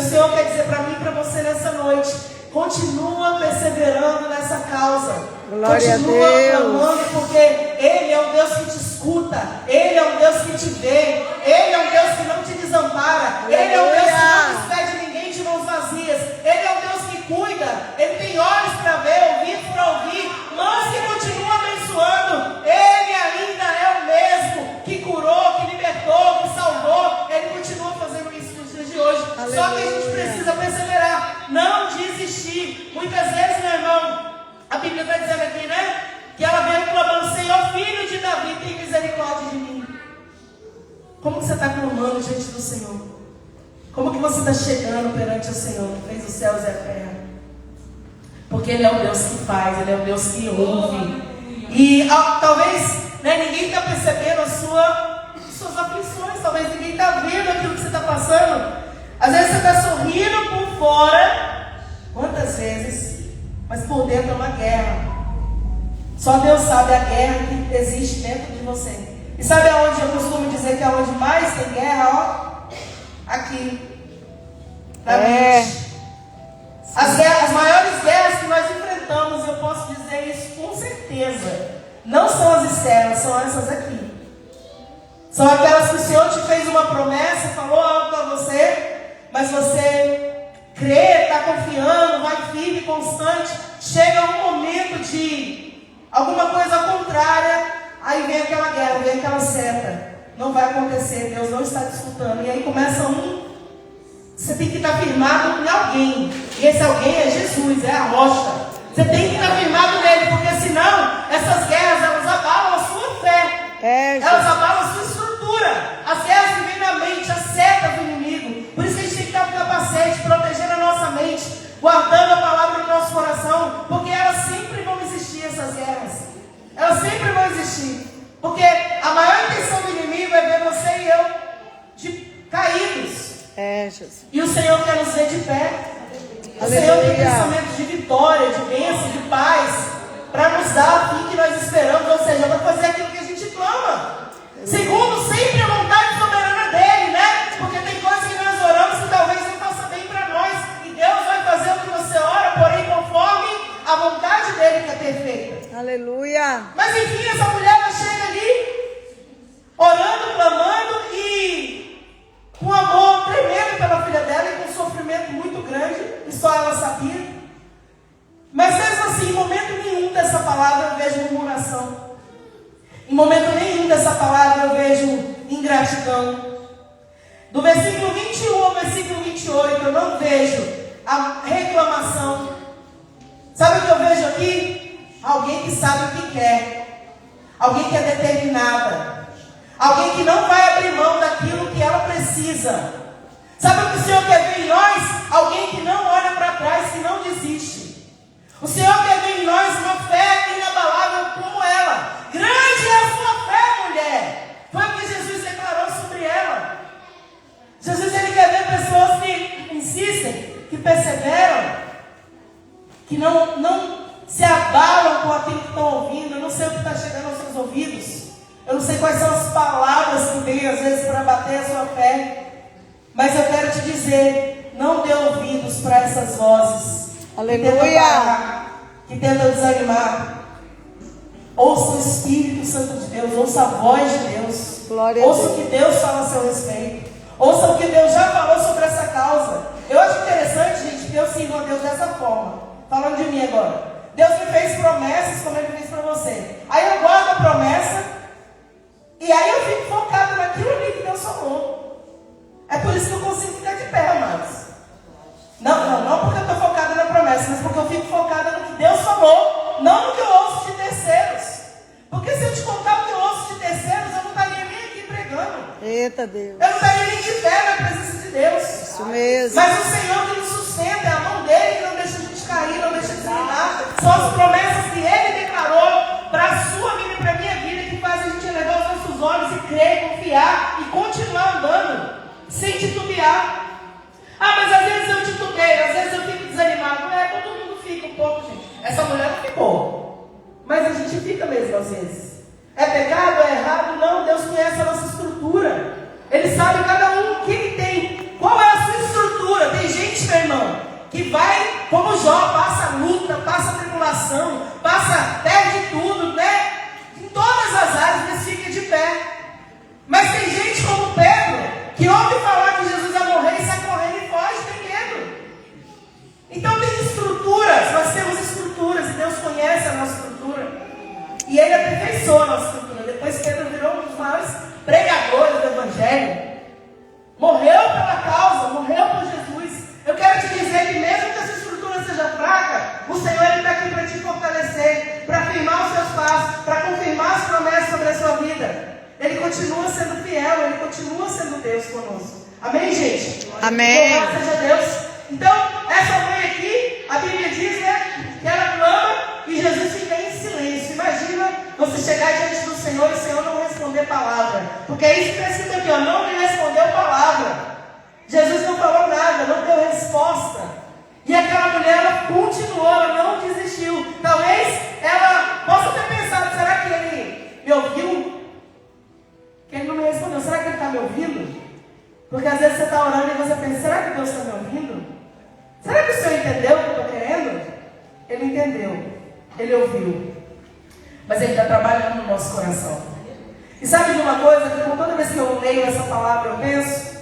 o Senhor quer dizer para mim e para você nessa noite: continua perseverando nessa causa. Glória continua a Deus. clamando, porque Ele é um Deus que te escuta, Ele é um Deus que te vê, Ele é um Deus que não te desampara, Ele é um Deus que não despede ninguém de mãos vazias, Ele é um Deus que cuida, Ele tem olhos para ver, ouvidos para ouvir, mãos que continuam abençoando. Ele ainda é o mesmo que curou, que libertou, que salvou. Ele continua fazendo isso nos dias de hoje. Aleluia. Só que a gente precisa perseverar, não desistir. Muitas vezes, meu irmão, a Bíblia está dizendo aqui, né? Que ela veio clamando: Senhor, filho de Davi, tem misericórdia de mim. Como que você está clamando diante do Senhor? Como que você está chegando perante o Senhor, que fez os céus e a terra? Porque Ele é o Deus que faz, Ele é o Deus que ouve. E talvez, né, ninguém está percebendo as suas aflições, talvez ninguém está vendo aquilo que você está passando. Às vezes você está sorrindo por fora, quantas vezes? Mas por dentro é uma guerra. Só Deus sabe a guerra que existe dentro de você. E sabe aonde eu costumo dizer que é onde mais tem guerra? Ó, aqui, na mente. As maiores guerras que nós enfrentamos, eu posso dizer isso com certeza, não são as externas, são essas aqui. São aquelas que o Senhor te fez uma promessa, falou algo para você, mas você crê, está confiando, vai firme, constante. Chega um momento de alguma coisa contrária, aí vem aquela guerra, vem aquela seta. Não vai acontecer, Deus não está te escutando. E aí começa você tem que estar firmado em alguém. E esse alguém é Jesus, é a rocha. Você tem que estar firmado nele, porque senão essas guerras, elas abalam a sua fé. Elas abalam a sua estrutura. As guerras que vêm na mente, a seta do inimigo. Por isso que a gente tem que estar com capacete, protegendo a nossa mente, guardando a palavra no nosso coração, porque elas sempre vão existir, essas guerras. Elas sempre vão existir. Porque a maior intenção do inimigo é ver você e eu caídos. Jesus. E o Senhor quer nos ver de pé. O Aleluia. Senhor tem pensamento de vitória, de bênção, de paz, para nos dar aquilo que nós esperamos, ou seja, para fazer aquilo que a gente clama. Segundo sempre a vontade soberana dele, né? Porque tem coisas que nós oramos que talvez não faça bem para nós, e Deus vai fazer o que você ora, porém conforme a vontade dele, que é perfeita. Aleluia. Mas enfim, essa mulher ela chega ali, orando, clamando e com amor tremendo pela filha dela e com um sofrimento muito grande, que só ela sabia. Mas mesmo assim, em momento nenhum dessa palavra eu vejo murmuração. Em momento nenhum dessa palavra eu vejo ingratidão. Do versículo 21 ao versículo 28 eu não vejo a reclamação. Sabe o que eu vejo aqui? Alguém que sabe o que quer. Alguém que é determinada. Alguém que não vai abrir mão daquilo que ela precisa. Sabe o que o Senhor quer ver em nós? Alguém que não olha para trás, que não desiste. O Senhor quer ver em nós uma fé inabalável como ela. Grande é a sua fé, mulher. Foi o que Jesus declarou sobre ela. Jesus, ele quer ver pessoas que insistem, que perseveram, que não se abalam com aquilo que estão ouvindo. Eu não sei o que está chegando aos seus ouvidos. Eu não sei quais são as palavras que vêm às vezes para bater a sua fé. Mas eu quero te dizer, não dê ouvidos para essas vozes. Aleluia. Que tentam desanimar. Ouça o Espírito Santo de Deus, ouça a voz de Deus. Glória a Ouça Deus. o que Deus fala a seu respeito. Ouça o que Deus já falou sobre essa causa. Eu acho interessante, gente, que eu sirvo a Deus dessa forma. Falando de mim agora. Deus me fez promessas como Ele fez para você. Aí eu guardo a promessa. E aí eu fico focado naquilo ali que Deus falou. É por isso que eu consigo ficar de pé, amados. Não porque eu estou focada na promessa, mas porque eu fico focada no que Deus falou, não no que eu ouço de terceiros. Porque se eu te contar o que eu ouço de terceiros, eu não estaria nem aqui pregando. Eita Deus. Eu não estaria nem de pé na presença de Deus. Isso mesmo. Mas o Senhor que nos sustenta, é a mão dele que não deixa a gente cair, não deixa desanimar. São as promessas que Ele declarou para a sua vida e para a minha vida, que faz a gente elevar os nossos olhos e crer, confiar e continuar andando, sem titubear. Ah, mas às vezes eu titubeio, às vezes eu fico desanimado. Não é, todo mundo fica um pouco, gente. Essa mulher não ficou. Mas a gente fica mesmo às vezes. É pecado? É errado? Não, Deus conhece a nossa estrutura. Ele sabe cada um o que ele tem. Qual é a sua estrutura? Tem gente continua sendo fiel, Ele continua sendo Deus conosco. Amém, gente? Amém. Louvado seja Deus. Então, essa mãe aqui, a Bíblia diz, né, que ela clama e Jesus fica em silêncio. Imagina você chegar diante do Senhor e o Senhor não responder palavra. Porque é isso que está escrito aqui, ó, não lhe respondeu palavra. Jesus não falou nada, não deu resposta. E aquela mulher, ela continuou, ela não desistiu. Talvez ela possa ter pensado, será que ele me ouviu? Que ele não me respondeu, será que ele está me ouvindo? Porque às vezes você está orando e você pensa, será que Deus está me ouvindo? Será que o Senhor entendeu o que eu estou querendo? Ele entendeu, Ele ouviu. Mas Ele está trabalhando no nosso coração. E sabe de uma coisa, que toda vez que eu leio essa palavra eu penso,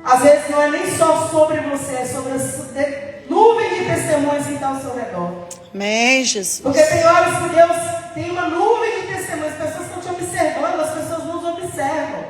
às vezes não é nem só sobre você, é sobre a nuvem de testemunhas que está ao seu redor. Amém, Jesus. Porque tem horas que Deus tem uma nuvem de testemunhas, as pessoas estão te observando, as pessoas nos observam.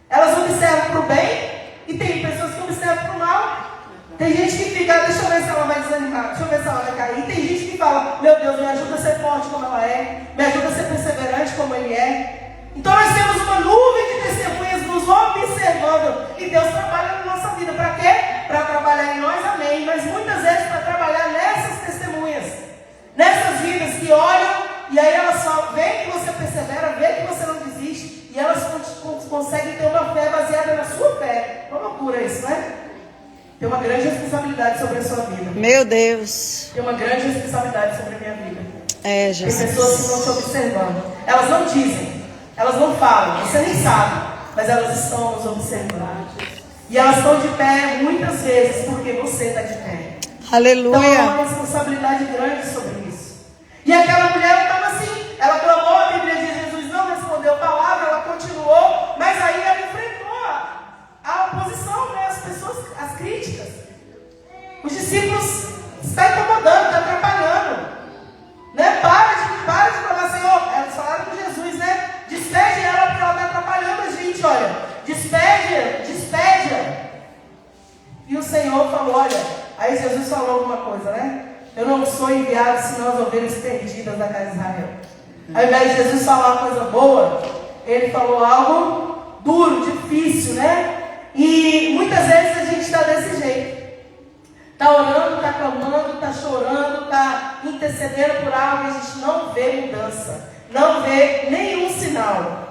Elas observam para o bem e tem pessoas que observam para o mal. Tem gente que fica, deixa eu ver se ela vai desanimar, deixa eu ver se ela vai cair. E tem gente que fala, meu Deus, me ajuda a ser forte como ela é, me ajuda a ser perseverante como Ele é. Então nós temos uma nuvem de testemunhas nos observando. E Deus trabalha na nossa vida. Para quê? Para trabalhar em nós, amém. Mas muitas vezes para trabalhar nessas testemunhas. Nessas vidas que olham e aí elas só veem que você persevera, veem que você não desiste. E elas conseguem ter uma fé baseada na sua fé. Uma loucura isso, né? Tem uma grande responsabilidade sobre a sua vida. Meu Deus. Tem uma grande responsabilidade sobre a minha vida. É, Jesus. Tem pessoas que estão te observando. Elas não dizem, elas não falam, você nem sabe, mas elas estão nos observando. E elas estão de pé muitas vezes porque você está de pé. Aleluia. Então há uma responsabilidade grande sobre isso. E aquela mulher estava assim, ela clamou, a Bíblia diz, Jesus não respondeu a palavra, ela continuou, mas aí ela enfrentou a oposição, né? As pessoas, as críticas. Os discípulos estão incomodando, estão atrapalhando. Né? Para de falar, Senhor. Elas falaram com Jesus, né? Despede ela porque ela está atrapalhando a gente, olha. Despede-a. E o Senhor falou, olha, aí Jesus falou alguma coisa, né? Eu não sou enviado senão as ovelhas perdidas da casa de Israel. Ao invés de Jesus falar uma coisa boa, Ele falou algo duro, difícil, né? E muitas vezes a gente está desse jeito. Está orando, está clamando, está chorando, está intercedendo por algo e a gente não vê mudança. Não vê nenhum sinal.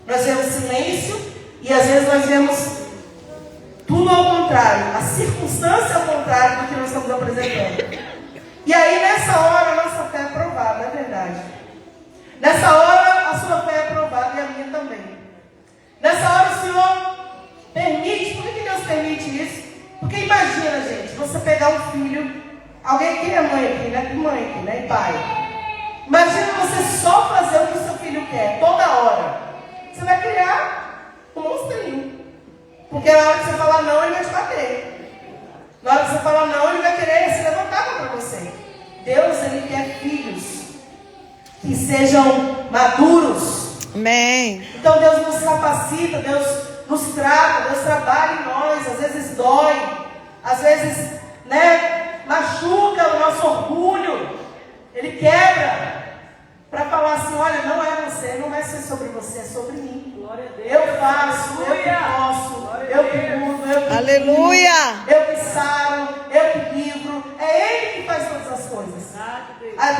Nós vemos silêncio e às vezes nós vemos tudo ao contrário. A circunstância ao contrário do que nós estamos apresentando. E aí nessa hora a nossa fé é provada, é verdade. Nessa hora a sua fé é provada e a minha também. Nessa hora o Senhor permite. Por que Deus permite isso? Porque imagina, gente, você pegar um filho, alguém que é mãe aqui, né? Mãe aqui, né? E pai. Imagina você só fazer o que o seu filho quer, toda hora. Você vai criar um monstrinho. Porque na hora que você falar não, ele vai te bater. Na hora que você falar não, ele vai querer se levantar contra você. Deus, Ele quer filhos que sejam maduros. Amém. Então Deus nos capacita, Deus nos trata, Deus trabalha em nós, às vezes dói, às vezes, né, machuca o nosso orgulho, Ele quebra, para falar assim, olha, não é você, não vai ser sobre você, é sobre mim. Glória a Deus. Eu faço, eu que posso, eu que mudo, eu que Aleluia. curo, eu que saro, eu que livro, é Ele que faz todas as coisas.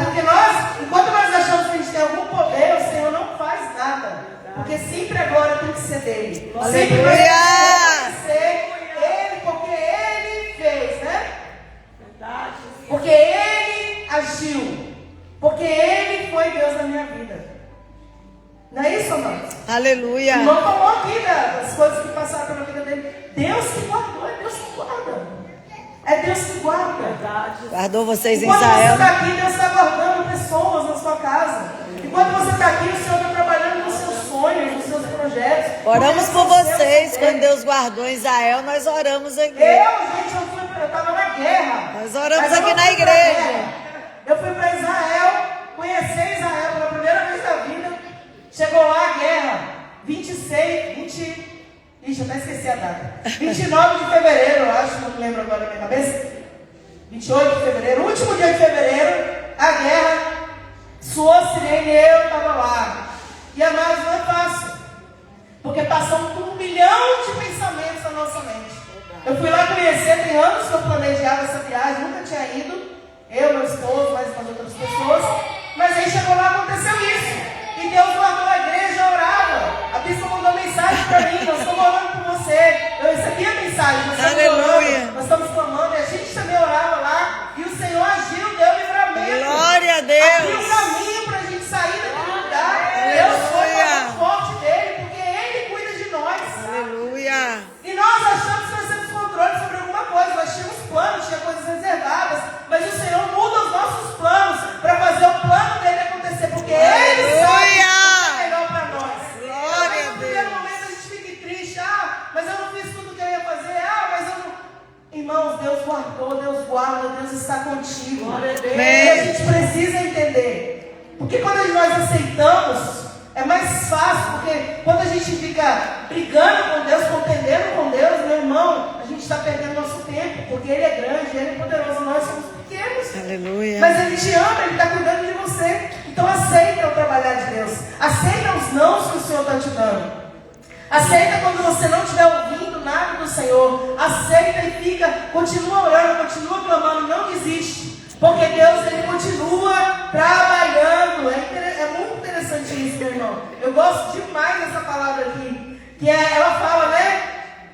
Porque nós, enquanto nós achamos que a gente tem algum poder, o Senhor não faz nada. Porque sempre agora tem que ser dele. Sempre vai ter que ser ele, porque ele fez, né? Porque ele agiu. Porque ele foi Deus na minha vida. Não é isso, amados? Aleluia. O irmão falou aqui das coisas que passaram pela vida dele. Deus que guardou, é Deus que guarda. É Deus que guarda. Guardou vocês em Enquanto Israel. você está aqui, Deus está guardando pessoas na sua casa. Enquanto você está aqui, o Senhor está trabalhando nos seus sonhos, nos seus projetos. Oramos por vocês. Quando Deus guardou Israel, nós oramos aqui. Eu estava na guerra. Nós oramos aqui na igreja. Eu fui para Israel, conhecer Israel pela primeira vez na vida. Chegou lá a guerra. 20... Ixi, eu até esqueci a data. 29 de fevereiro, eu acho, não me lembro agora na minha cabeça. 28 de fevereiro, último dia de fevereiro, a guerra, suou sirene, eu estava lá. E amados, não é fácil. Porque passam por 1 milhão de pensamentos na nossa mente. Eu fui lá conhecer, tem anos que eu planejava essa viagem, nunca tinha ido. Eu, meu esposo, mais umas outras pessoas. Mas aí chegou lá, aconteceu isso. E Deus guardou a igreja, orava. A bispa mandou mensagem para mim, nós estamos orando por você. Eu recebi a mensagem, nós estamos orando, nós estamos clamando. E a gente também orava lá. E o Senhor agiu, deu livramento. Glória a Deus. Abriu um caminho para a gente sair daquele lugar. Deus foi o forte dele, porque Ele cuida de nós. Aleluia. E nós achamos que nós temos controle sobre alguma coisa. Nós tínhamos planos, tinha coisas reservadas. Mas o Senhor muda os nossos planos para fazer o plano dele acontecer. Porque Ele sabe o que é melhor para nós. Glória a No primeiro Deus. momento a gente fica triste. Mas eu não fiz tudo o que eu ia fazer. Mas eu não... Irmãos, Deus guardou, Deus guarda, Deus está contigo. E a gente precisa entender. Porque quando nós aceitamos, é mais fácil. Porque quando a gente fica brigando com Deus, contendendo com Deus, meu irmão, a gente está perdendo nosso tempo. Porque Ele é grande, Ele é poderoso, nós somos pequenos. Aleluia. Mas Ele te ama, Ele está cuidando de você. Então aceita o trabalhar de Deus. Aceita os nãos que o Senhor está te dando. Aceita quando você não estiver ouvindo nada do Senhor. Aceita e fica, continua orando, continua clamando, não desiste. Porque Deus, Ele continua trabalhando. É muito interessante isso, meu irmão. Eu gosto demais dessa palavra aqui. Ela fala, né?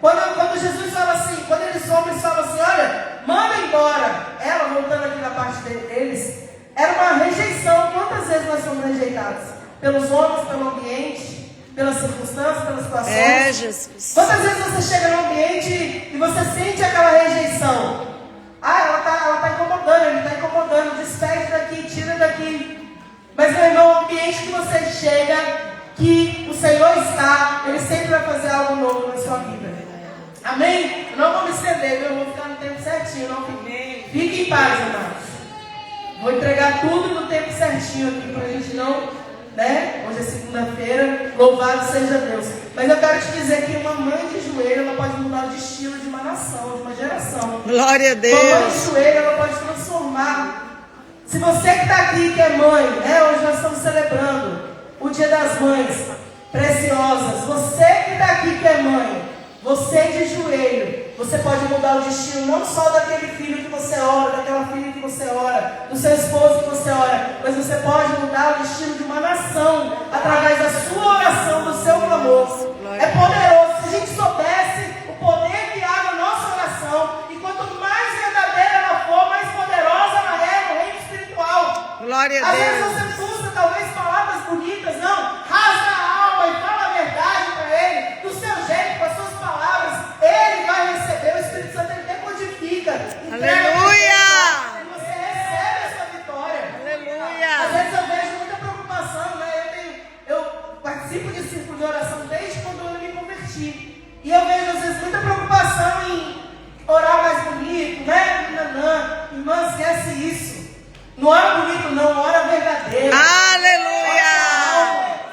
Quando Jesus fala assim, quando eles homens falam assim, olha, manda embora. Ela, voltando aqui na parte deles, era uma rejeição. Quantas vezes nós somos rejeitados? Pelos homens, pelo ambiente, pelas circunstâncias, pelas situações. Jesus. Quantas vezes você chega no ambiente e você sente aquela rejeição? Ela está incomodando, ele está incomodando, despede daqui, tira daqui. Mas, meu irmão, o ambiente que você chega, que o Senhor está, Ele sempre vai fazer algo novo na sua vida. Amém? Eu não vou me estender, eu vou ficar no tempo certinho. Não fique em paz, irmãos. Vou entregar tudo no tempo certinho aqui, para a gente não, né? Hoje é segunda-feira, louvado seja Deus. Mas eu quero te dizer que uma mãe de joelho, ela pode mudar o destino de uma nação, de uma geração. Glória a Deus. Uma mãe de joelho, ela pode transformar. Se você que está aqui, que é mãe, né? Hoje nós estamos celebrando o Dia das Mães Preciosas. Você que está aqui, que é mãe, você de joelho, você pode mudar o destino não só daquele filho que você ora, daquela filha que você ora, do seu esposo que você ora, mas você pode mudar o destino de uma nação através da sua oração, do seu clamor. É poderoso. Se a gente soubesse o poder que há na nossa oração, e quanto mais verdadeira ela for, mais poderosa ela é no reino espiritual. Glória a Às vezes Deus. você busca talvez palavras bonitas, não, rasga a alma e fala a verdade para Ele, do seu jeito, com as suas palavras. Ele vai receber, o Espírito Santo, Ele decodifica. Aleluia! E você recebe a sua vitória. Aleluia. Às vezes eu vejo muita preocupação, né? Eu participo de círculo de oração desde quando eu me converti. E eu vejo às vezes muita preocupação em orar mais bonito, né? Nanã. Irmã, esquece isso. Não ora bonito, não, ora verdadeiro. Aleluia!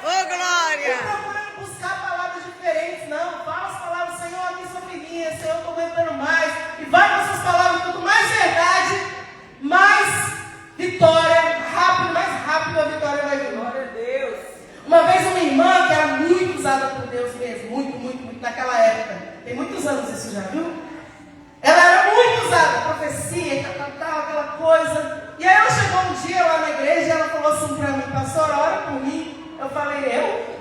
Ô, Não glória! procura buscar palavras diferentes, não. Fala as palavras, Senhor, aqui sua filhinha, Senhor, eu estou aguentando mais. E vai com essas palavras, quanto mais verdade, mais vitória, mais rápido a vitória vai vir. Glória a Deus. Uma vez uma irmã que era muito usada por Deus mesmo, muito, naquela época. Tem muitos anos isso já, viu? Ela era muito usada, profecia, aquela coisa. E aí ela chegou um dia lá na igreja e ela falou assim para mim, pastora, ora por mim. Eu falei, eu?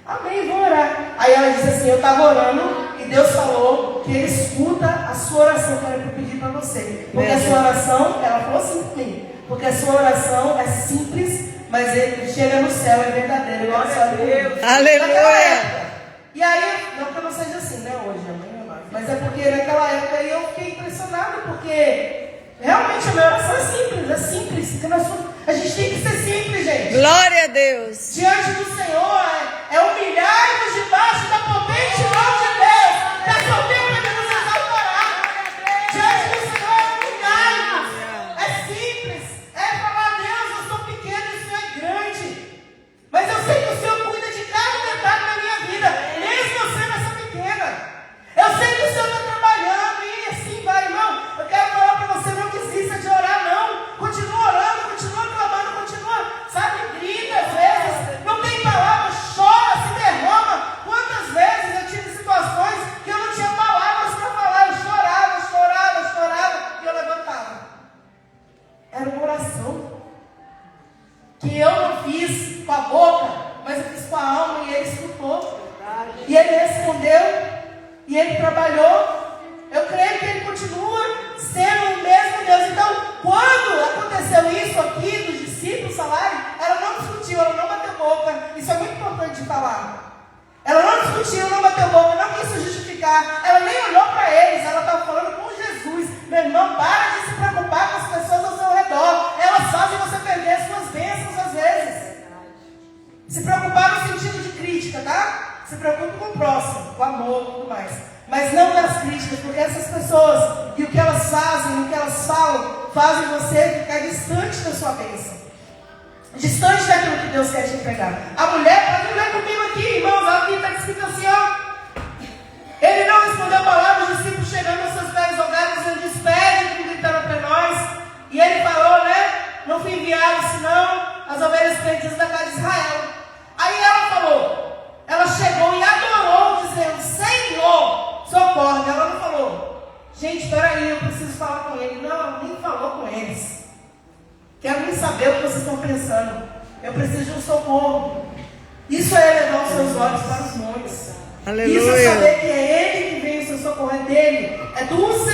Amém, vou orar. Aí ela disse assim, eu estava orando e Deus falou que Ele escuta a sua oração que eu pedir para você. Porque a sua oração, ela falou assim para mim, porque a sua oração é simples, mas Ele chega no céu, é verdadeiro. Glória a Deus. Aleluia. E aí, não que eu não seja assim, né, hoje, amém, mas é porque naquela época aí eu fiquei impressionada, porque realmente a minha oração é simples, porque a gente tem que ser simples, gente. Glória a Deus. Diante do Senhor, é humilhar-nos debaixo da potente mão de Deus. Está solteiro para nos exaltar. Diante do Senhor, é humilhar-nos. É simples, é falar, Deus, eu sou pequeno e o Senhor é grande. Mas eu sei que o Senhor cuida de cada detalhe da minha vida, mesmo eu sendo essa pequena. Eu sei que o Senhor está trabalhando e assim vai, irmão. Eu quero falar para você, não desista de orar, não. Continua orando, continua clamando, continua, sabe, grita às vezes. Não tem palavra, chora, se derrama. E ele respondeu, e ele trabalhou. Eu creio que ele continua sendo o mesmo Deus. Então, quando aconteceu isso aqui dos discípulos falarem, ela não discutiu, ela não bateu boca. Isso é muito importante de falar. Ela não discutiu, não bateu boca, não quis se justificar. Ela nem olhou para eles, ela estava falando com Jesus. Meu irmão, para de se preocupar com as pessoas ao seu redor. Elas fazem você perder as suas bênçãos às vezes. Se preocupar no sentido de crítica, tá? Se preocupe com o próximo, com amor e tudo mais. Mas não das críticas, porque essas pessoas, e o que elas fazem, o que elas falam, fazem você ficar distante da sua bênção. Distante daquilo que Deus quer te entregar. A mulher, pode ler comigo aqui, irmãos, aqui está escrito assim, ó. Ele não respondeu a palavra, os discípulos chegando aos seus pés rogaram, dizendo, despede, como gritaram para nós. E ele falou, né, não fui enviado, senão as ovelhas perdidas da casa de Israel. Aí ela falou, ela chegou e adorou, dizendo, Senhor, socorre. Ela não falou, gente, peraí, eu preciso falar com ele. Não, ela nem falou com eles. Quero nem saber o que vocês estão pensando. Eu preciso de um socorro. Isso é levar os seus olhos para os montes. Aleluia. Isso é saber que é Ele que vem o seu socorro, é dele. É do Senhor.